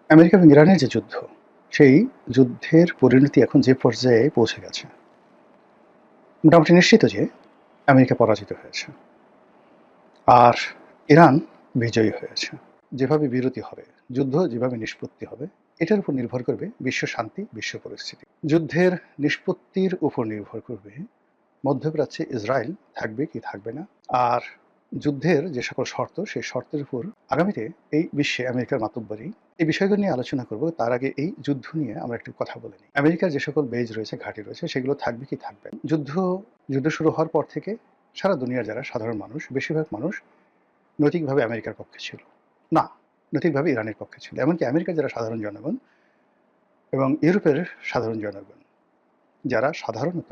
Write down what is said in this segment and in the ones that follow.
America এবং ইরানের যে যুদ্ধ, সেই যুদ্ধের পরিণতি এখন যে পর্যায়ে পৌঁছে গেছে, মোটামুটি নিশ্চিত যে আমেরিকা পরাজিত হয়েছে আর ইরান বিজয়ী হয়েছে। যেভাবে বিরতি হবে, যুদ্ধ যেভাবে নিষ্পত্তি হবে, এটার উপর নির্ভর করবে বিশ্ব শান্তি, বিশ্ব পরিস্থিতি। যুদ্ধের নিষ্পত্তির উপর নির্ভর করবে মধ্যপ্রাচ্যে ইসরায়েল থাকবে কি থাকবে না, আর যুদ্ধের যে সকল শর্ত, সেই শর্তের উপর আগামীতে এই বিশ্বে আমেরিকার মাতব্বরি এই বিষয়গুলো নিয়ে আলোচনা করব। তার আগে এই যুদ্ধ নিয়ে আমরা একটু কথা বলে নিই। আমেরিকার যে সকল বেজ রয়েছে, ঘাঁটি রয়েছে, সেগুলো থাকবে কি থাকবে না। যুদ্ধ শুরু হওয়ার পর থেকে সারা দুনিয়ার যারা সাধারণ মানুষ, বেশিরভাগ মানুষ নৈতিকভাবে আমেরিকার পক্ষে ছিল না, নৈতিকভাবে ইরানের পক্ষে ছিল। এমনকি আমেরিকার যারা সাধারণ জনগণ এবং ইউরোপের সাধারণ জনগণ, যারা সাধারণত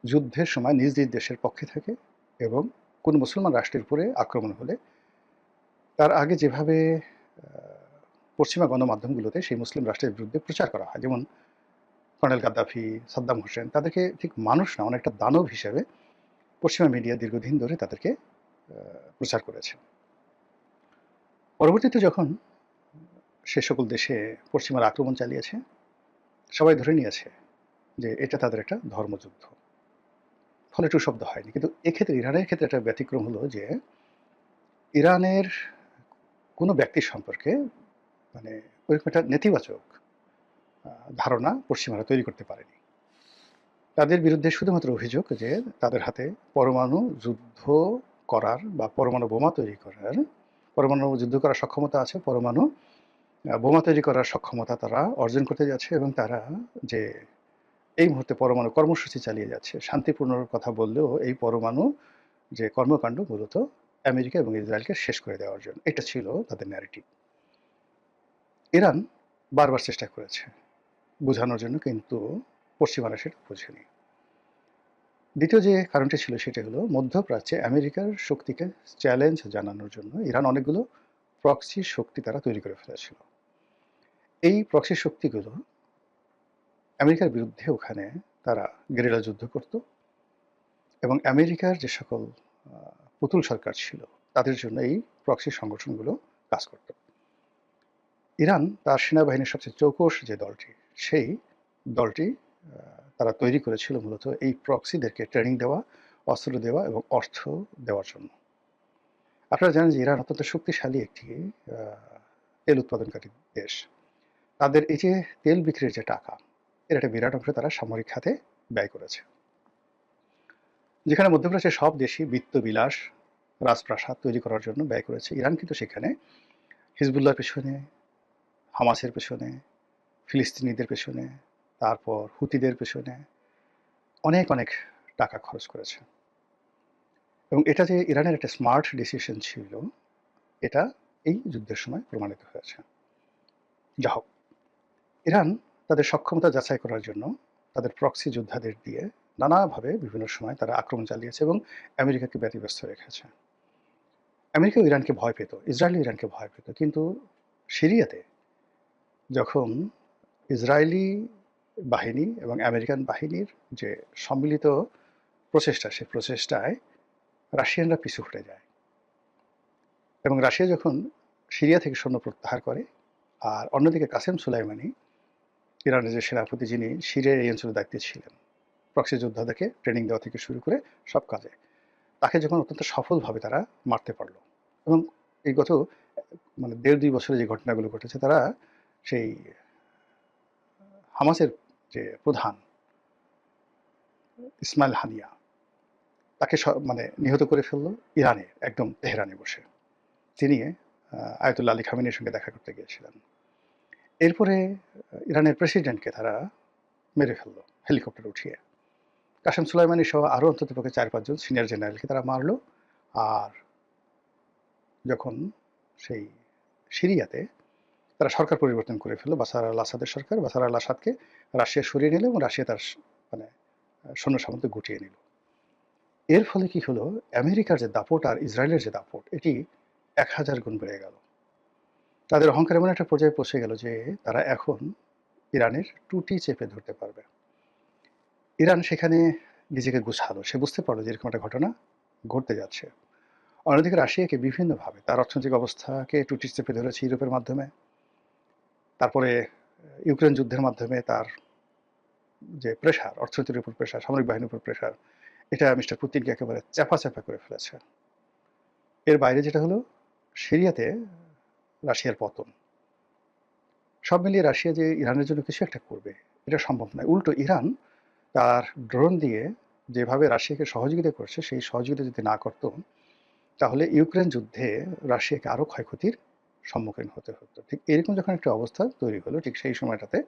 যুদ্ধের সময় নিজ নিজ দেশের পক্ষে থাকে এবং কোনো মুসলমান রাষ্ট্রের উপরে আক্রমণ হলে তার আগে যেভাবে পশ্চিমা গণমাধ্যমগুলোতে সেই মুসলিম রাষ্ট্রের বিরুদ্ধে প্রচার করা হয়, যেমন কর্নেল গাদ্দাফি, সাদ্দাম হোসেন, তাদেরকে ঠিক মানুষ না, অনেকটা দানব হিসেবে পশ্চিমা মিডিয়া দীর্ঘদিন ধরে তাদেরকে প্রচার করেছে। পরবর্তীতে যখন সে সকল দেশে পশ্চিমার আক্রমণ চালিয়েছে, সবাই ধরে নিয়েছে যে এটা তাদের একটা ধর্মযুদ্ধ, ফলে টু শব্দ হয়নি। কিন্তু এক্ষেত্রে ইরানের ক্ষেত্রে একটা ব্যতিক্রম হলো যে ইরানের কোনো ব্যক্তির সম্পর্কে মানে ওইরকম একটা নেতিবাচক ধারণা পশ্চিমারা তৈরি করতে পারেনি। তাদের বিরুদ্ধে শুধুমাত্র অভিযোগ যে তাদের হাতে পরমাণু যুদ্ধ করার বা পরমাণু বোমা তৈরি করার, পরমাণু যুদ্ধ করার সক্ষমতা আছে, পরমাণু বোমা তৈরি করার সক্ষমতা তারা অর্জন করতে যাচ্ছে, এবং তারা যে এই মুহূর্তে পরমাণু কর্মসূচি চালিয়ে যাচ্ছে, শান্তিপূর্ণ কথা বললেও এই পরমাণু যে কর্মকাণ্ড মূলত আমেরিকা এবং ইসরায়েলকে শেষ করে দেওয়ার জন্য, এটা ছিল তাদের ন্যারেটিভ। ইরান বারবার চেষ্টা করেছে বোঝানোর জন্য, কিন্তু পশ্চিমারা সেটা বোঝেনি। দ্বিতীয় যে কারণটি ছিল সেটা হলো মধ্যপ্রাচ্যে আমেরিকার শক্তিকে চ্যালেঞ্জ জানানোর জন্য ইরান অনেকগুলো প্রক্সি শক্তি তারা তৈরি করে ফেলেছিল। এই প্রক্সি শক্তিগুলো আমেরিকার বিরুদ্ধে ওখানে তারা গেরিলা যুদ্ধ করত, এবং আমেরিকার যে সকল পুতুল সরকার ছিল তাদের জন্য এই প্রক্সি সংগঠনগুলো কাজ করত। ইরান তার সেনাবাহিনীর সবচেয়ে চৌকস যে দলটি, সেই দলটি তারা তৈরি করেছিল মূলত এই প্রক্সিদেরকে ট্রেনিং দেওয়া, অস্ত্র দেওয়া এবং অর্থ দেওয়ার জন্য। আপনারা জানেন যে ইরান অত্যন্ত শক্তিশালী একটি তেল উৎপাদনকারী দেশ। তাদের এই যে তেল বিক্রির যে টাকা, এর একটা বিরাট অংশ তারা সামরিক খাতে ব্যয় করেছে। যেখানে মধ্যপ্রাচ্যের সব দেশই বিত্তবিলাস, রাজপ্রাসাদ তৈরি করার জন্য ব্যয় করেছে, ইরান কিন্তু সেখানে হিজবুল্লাহর পেছনে, হামাসের পেছনে, ফিলিস্তিনিদের পেছনে, তারপর হুতিদের পেছনে অনেক অনেক টাকা খরচ করেছে। এবং এটা যে ইরানের একটা স্মার্ট ডিসিশন ছিল, এটা এই যুদ্ধের সময় প্রমাণিত হয়েছে। যা হোক, ইরান তাদের সক্ষমতা যাচাই করার জন্য তাদের প্রক্সি যোদ্ধাদের দিয়ে নানাভাবে বিভিন্ন সময় তারা আক্রমণ চালিয়েছে এবং আমেরিকাকে ব্যতিব্যস্ত রেখেছে। আমেরিকাও ইরানকে ভয় পেত, ইসরায়েলও ইরানকে ভয় পেত, কিন্তু সিরিয়াতে যখন ইসরায়েলি বাহিনী এবং আমেরিকান বাহিনীর যে সম্মিলিত প্রচেষ্টা, সেই প্রচেষ্টায় রাশিয়ানরা পিছু হটে যায়, এবং রাশিয়া যখন সিরিয়া থেকে সৈন্য প্রত্যাহার করে, আর অন্যদিকে কাসেম সুলাইমানি, ইরানের যে সেনাপতি, যিনি সিরিয়ার এই অঞ্চলের দায়িত্বে ছিলেন, প্রক্সি যোদ্ধাদেরকে ট্রেনিং দেওয়া থেকে শুরু করে সব কাজে, তাকে যখন অত্যন্ত সফলভাবে তারা মারতে পারলো, এবং এই গত ১.৫-২ বছরে যে ঘটনাগুলো ঘটেছে, তারা সেই হামাসের যে প্রধান ইসমাইল হানিয়া, তাকে নিহত করে ফেললো ইরানে, একদম তেহরানে বসে। তিনি আয়াতুল্লাহ আলী খামেনির সঙ্গে দেখা করতে গিয়েছিলেন। এরপরে ইরানের প্রেসিডেন্টকে তারা মেরে ফেললো হেলিকপ্টার উঠিয়ে। কাসেম সুলাইমানি সহ আরও অন্ততপক্ষে ৪-৫ জন সিনিয়র জেনারেলকে তারা মারলো। আর যখন সেই সিরিয়াতে তারা সরকার পরিবর্তন করে ফেললো, বাশার আল আসাদের সরকার, বাশার আল আসাদকে রাশিয়া সরিয়ে নিল এবং রাশিয়া তার মানে সৈন্য সামন্ত গুটিয়ে নিল। এর ফলে কি হলো, আমেরিকার যে দাপট আর ইসরায়েলের যে দাপট, এটি ১০০০ গুণ বেড়ে গেল। তাদের অহংকার এমন একটা পর্যায়ে পৌঁছে গেল যে তারা এখন ইরানের টুটি চেপে ধরতে পারবে। ইরান সেখানে নিজেকে গুছালো, সে বুঝতে পারলো যে এরকম একটা ঘটনা ঘটতে যাচ্ছে। অন্যদিকে রাশিয়াকে বিভিন্নভাবে তার অর্থনৈতিক অবস্থাকে টুটি চেপে ধরেছে ইউরোপের মাধ্যমে, তারপরে ইউক্রেন যুদ্ধের মাধ্যমে তার যে প্রেশার, অর্থনীতির উপর প্রেশার, সামরিক বাহিনীর উপর প্রেশার, এটা মিস্টার পুতিনকে একেবারে চ্যাপা করে ফেলেছে। এর বাইরে যেটা হলো সিরিয়াতে রাশিয়ার পতন। সব মিলিয়ে রাশিয়া যে ইরানের জন্য কিছু একটা করবে এটা সম্ভব নয়। উল্টো ইরান তার ড্রোন দিয়ে যেভাবে রাশিয়াকে সহযোগিতা করছে, সেই সহযোগিতা যদি না করত, তাহলে ইউক্রেন যুদ্ধে রাশিয়াকে আরও ক্ষয়ক্ষতির সম্মুখীন হতে হতো। ঠিক এরকম যখন একটা অবস্থা তৈরি হলো, ঠিক সেই সময়টাতে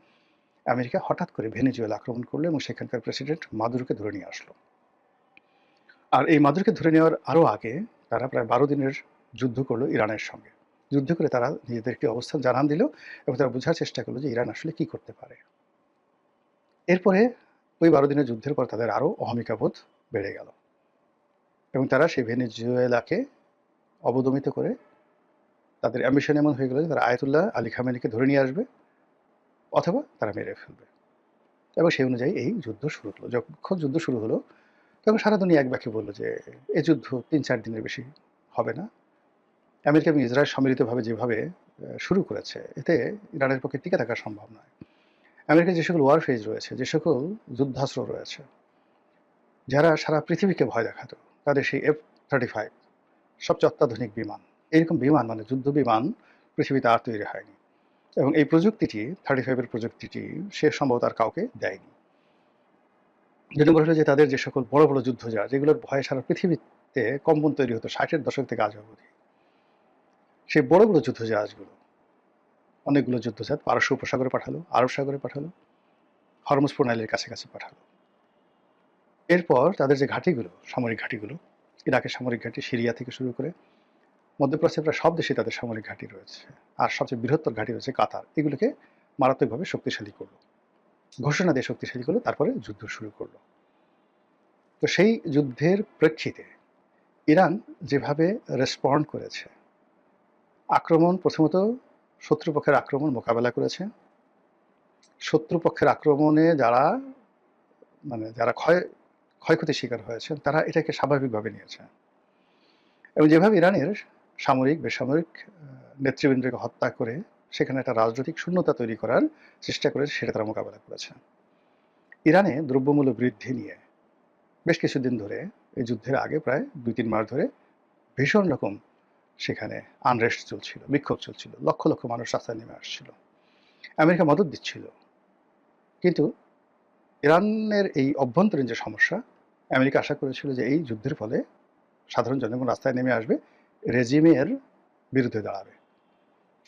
আমেরিকা হঠাৎ করে ভেনেজুয়েলা আক্রমণ করলো এবং সেখানকার প্রেসিডেন্ট মাদুরোকে ধরে নিয়ে আসলো। আর এই মাদুরোকে ধরে নেওয়ার আরও আগে তারা প্রায় 12 দিনের যুদ্ধ করলো ইরানের সঙ্গে। যুদ্ধ করে তারা নিজেদের একটি অবস্থান জানান দিল এবং তারা বোঝার চেষ্টা করলো যে ইরান আসলে কী করতে পারে। এরপরে ওই 12 দিনের যুদ্ধের পর তাদের আরও অহমিকাবোধ বেড়ে গেল এবং তারা সেই ভেনেজুয়েলাকে অবদমিত করে তাদের অ্যাম্বিশন এমন হয়ে গেল যে তারা আয়াতুল্লাহ আলী খামেনিকে ধরে নিয়ে আসবে অথবা তারা মেরে ফেলবে। এবং সেই অনুযায়ী এই যুদ্ধ শুরু হলো। যখন যুদ্ধ শুরু হলো তখন সারা দুনিয়া এক বাক্যে বলল যে এই যুদ্ধ 3-4 দিনের বেশি হবে না। আমেরিকা এবং ইসরায়েল সম্মিলিতভাবে যেভাবে শুরু করেছে, এতে ইরানের পক্ষে টিকে থাকা সম্ভব নয়। আমেরিকার যে সকল ওয়ারফেজ রয়েছে, যে সকল যুদ্ধাস্ত্র রয়েছে, যারা সারা পৃথিবীকে ভয় দেখাতো, তাদের সেই F-35 সবচেয়ে অত্যাধুনিক বিমান, এরকম বিমান মানে যুদ্ধ বিমান পৃথিবীতে আর তৈরি হয়নি। এবং এই প্রযুক্তিটি 35 এর প্রযুক্তিটি সে সম্ভবত আর কাউকে দেয়নি। ২ নম্বর হলো যে তাদের যে সকল বড় বড় যুদ্ধজাহাজ, যেগুলোর ভয়ে সারা পৃথিবীতে কম্পন তৈরি হতো 60-এর দশক থেকে আজ অবধি, সেই বড় বড় যুদ্ধজাহাজগুলো, অনেকগুলো যুদ্ধজাহাজ পারস্য উপসাগরে পাঠালো, আরব সাগরে পাঠালো, হরমুজ প্রণালীর কাছাকাছি পাঠালো। এরপর তাদের যে ঘাঁটিগুলো, সামরিক ঘাঁটিগুলো, ইরাকের সামরিক ঘাঁটি, সিরিয়া থেকে শুরু করে মধ্যপ্রাচ্যের প্রায় সব দেশে তাদের সামরিক ঘাঁটি রয়েছে, আর সবচেয়ে বৃহত্তর ঘাঁটি রয়েছে কাতার, এগুলোকে মারাত্মকভাবে শক্তিশালী করলো, ঘোষণা দিয়ে শক্তিশালী করলো, তারপরে যুদ্ধ শুরু করলো। তো সেই যুদ্ধের প্রেক্ষিতে ইরান যেভাবে রেসপন্ড করেছে, আক্রমণ, প্রথমত শত্রুপক্ষের আক্রমণ মোকাবেলা করেছে। শত্রুপক্ষের আক্রমণে যারা যারা ক্ষয়ক্ষতির শিকার হয়েছেন, তারা এটাকে স্বাভাবিকভাবে নিয়েছে এবং যেভাবে ইরানের সামরিক বেসামরিক নেতৃবৃন্দকে হত্যা করে সেখানে একটা রাজনৈতিক শূন্যতা তৈরি করার চেষ্টা করেছে, সেটা তারা মোকাবেলা করেছে। ইরানে দ্রব্যমূল্য বৃদ্ধি নিয়ে বেশ কিছুদিন ধরে, এই যুদ্ধের আগে প্রায় 2-3 মাস ধরে ভীষণ রকম সেখানে আনরেস্ট চলছিল, বিক্ষোভ চলছিল, লক্ষ লক্ষ মানুষ রাস্তায় নেমে আসছিল, আমেরিকা মদত দিচ্ছিল। কিন্তু ইরানের এই অভ্যন্তরীণ যে সমস্যা, আমেরিকা আশা করেছিল যে এই যুদ্ধের ফলে সাধারণ জনগণ রাস্তায় নেমে আসবে, রেজিমের বিরুদ্ধে দাঁড়াবে।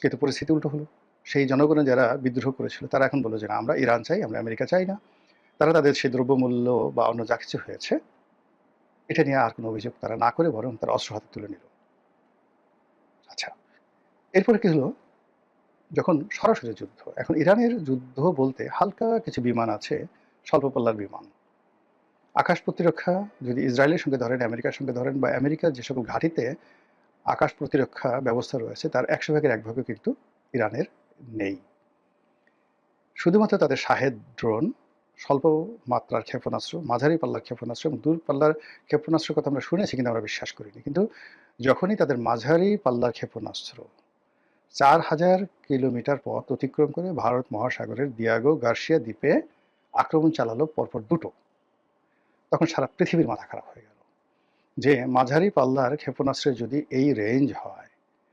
কিন্তু পরিস্থিতি উল্টো হলো। সেই জনগণের যারা বিদ্রোহ করেছিল তারা এখন বলল যে না, আমরা ইরান চাই, আমরা আমেরিকা চাই না। তারা তাদের সেই দ্রব্যমূল্য বা অন্য যা কিছু হয়েছে এটা নিয়ে আর কোনো অভিযোগ তারা না করে বরং তারা অস্ত্র হাতে তুলে নিল। আচ্ছা, এরপরে কি হলো, যখন সরাসরি যুদ্ধ, এখন ইরানের যুদ্ধ বলতে হালকা কিছু বিমান আছে, স্বল্প পাল্লার বিমান, আকাশ প্রতিরক্ষা যদি ইসরায়েলের সঙ্গে ধরেন, আমেরিকার সঙ্গে ধরেন, বা আমেরিকার যে সকল ঘাঁটিতে আকাশ প্রতিরক্ষা ব্যবস্থা রয়েছে তার 100 ভাগের 1 ভাগও কিন্তু ইরানের নেই। শুধুমাত্র তাদের শাহেদ ড্রোন, স্বল্প মাত্রার ক্ষেপণাস্ত্র, মাঝারি পাল্লার ক্ষেপণাস্ত্র এবং দূর পাল্লার ক্ষেপণাস্ত্রের কথা আমরা শুনেছি কিন্তু আমরা বিশ্বাস করিনি। কিন্তু যখনই তাদের মাঝারি পাল্লার ক্ষেপণাস্ত্র 4000 কিলোমিটার পথ অতিক্রম করে ভারত মহাসাগরের দিয়াগো গার্সিয়া দ্বীপে আক্রমণ চালালো পরপর দুটো, তখন সারা পৃথিবীর মাথা খারাপ হয়ে গেল যে মাঝারি পাল্লার ক্ষেপণাস্ত্রের যদি এই রেঞ্জ হয়,